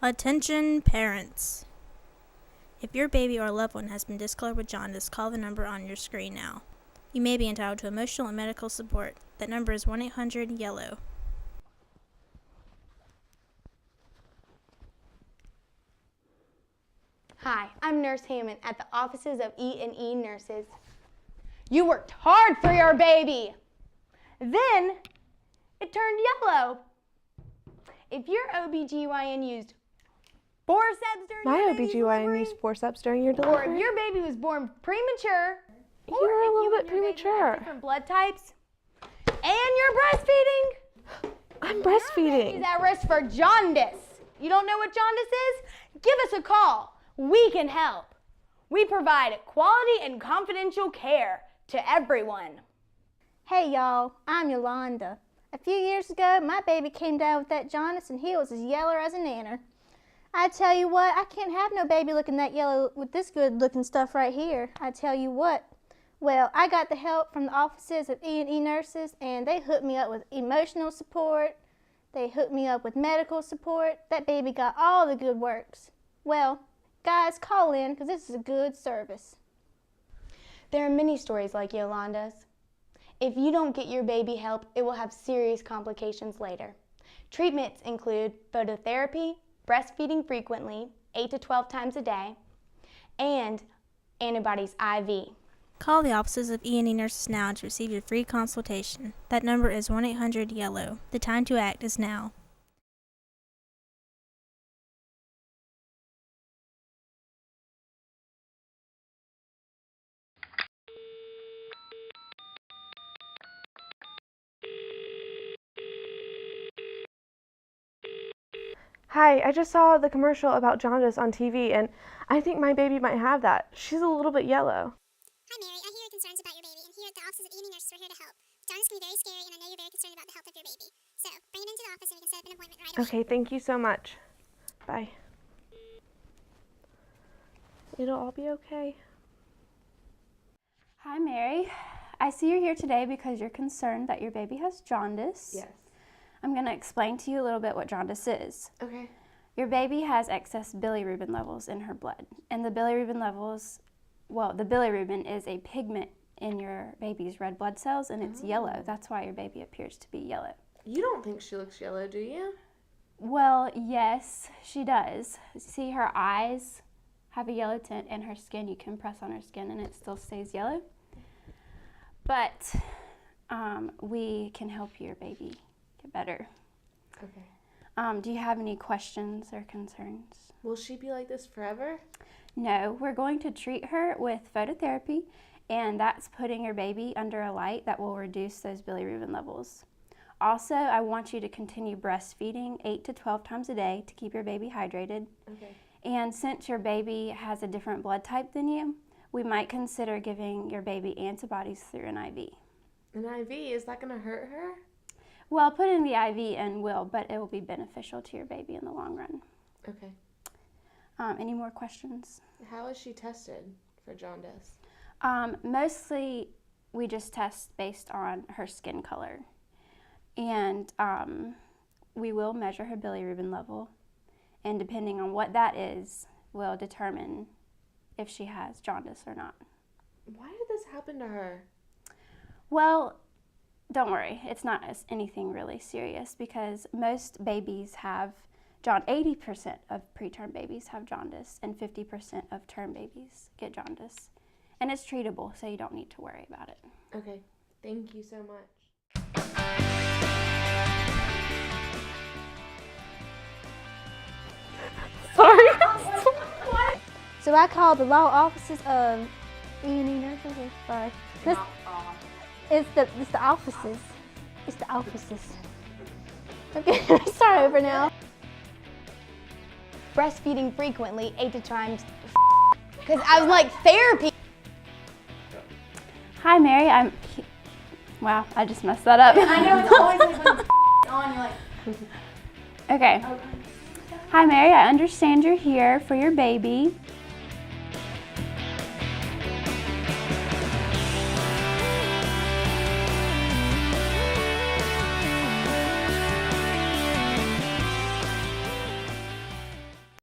Attention parents. If your baby or loved one has been discolored with jaundice, call the number on your screen now. You may be entitled to emotional and medical support. That number is 1-800-YELLOW. Hi, I'm Nurse Hammond at the offices of E&E Nurses. You worked hard for your baby. Then it turned yellow. If your OBGYN used forceps during your baby's delivery, used forceps during your or delivery? if your baby was born premature, or You're if a little you bit and your baby premature. have different blood types, and you're breastfeeding, I'm your breastfeeding. baby's at risk for jaundice. You don't know what jaundice is? Give us a call. We can help. We provide quality and confidential care to everyone. Hey y'all, I'm Yolanda. A few years ago, my baby came down with that jaundice and he was as yellow as a nanner. I tell you what, I can't have no baby looking that yellow with this good looking stuff right here. I tell you what. Well, I got the help from the offices of E&E Nurses and they hooked me up with emotional support. They hooked me up with medical support. That baby got all the good works. Well, guys, call in because this is a good service. There are many stories like Yolanda's. If you don't get your baby help, it will have serious complications later. Treatments include phototherapy, breastfeeding frequently, 8 to 12 times a day, and antibodies IV. Call the offices of E&E Nurses now to receive your free consultation. That number is 1-800-YELLOW. The time to act is now. Hi, I just saw the commercial about jaundice on TV, and I think my baby might have that. She's a little bit yellow. Hi, Mary. I hear your concerns about your baby, and here at the offices of E&E Nurses, we're here to help. Jaundice can be very scary, and I know you're very concerned about the health of your baby. So, bring it into the office, and we can set up an appointment right away. Okay, thank you so much. Bye. It'll all be okay. Hi, Mary. I see you're here today because you're concerned that your baby has jaundice. Yes. I'm going to explain to you a little bit what jaundice is. Okay. Your baby has excess bilirubin levels in her blood. And the bilirubin is a pigment in your baby's red blood cells, and it's yellow. That's why your baby appears to be yellow. You don't think she looks yellow, do you? Well, yes, she does. See, her eyes have a yellow tint, and her skin, you can press on her skin and it still stays yellow. But we can help your baby get better. Okay. Do you have any questions or concerns? Will she be like this forever? No, we're going to treat her with phototherapy, and that's putting your baby under a light that will reduce those bilirubin levels. Also, I want you to continue breastfeeding 8 to 12 times a day to keep your baby hydrated. Okay. And since your baby has a different blood type than you, we might consider giving your baby antibodies through an IV. An IV? Is that going to hurt her? Well, putting the IV in will, but it will be beneficial to your baby in the long run. Okay. Any more questions? How is she tested for jaundice? Mostly we just test based on her skin color. And we will measure her bilirubin level. And depending on what that is, will determine if she has jaundice or not. Why did this happen to her? Well, don't worry, it's not anything really serious because most babies have 80% of preterm babies have jaundice and 50% of term babies get jaundice. And it's treatable, so you don't need to worry about it. Okay, thank you so much. Sorry. So I called the law offices of E&E Nurses. Sorry. It's the offices. It's the offices. Okay, start over now. Breastfeeding frequently, 8 to times, because I was like therapy. Hi, Mary. Wow, I just messed that up. I know it's always like when it's on, you're like. Okay. Hi, Mary. I understand you're here for your baby.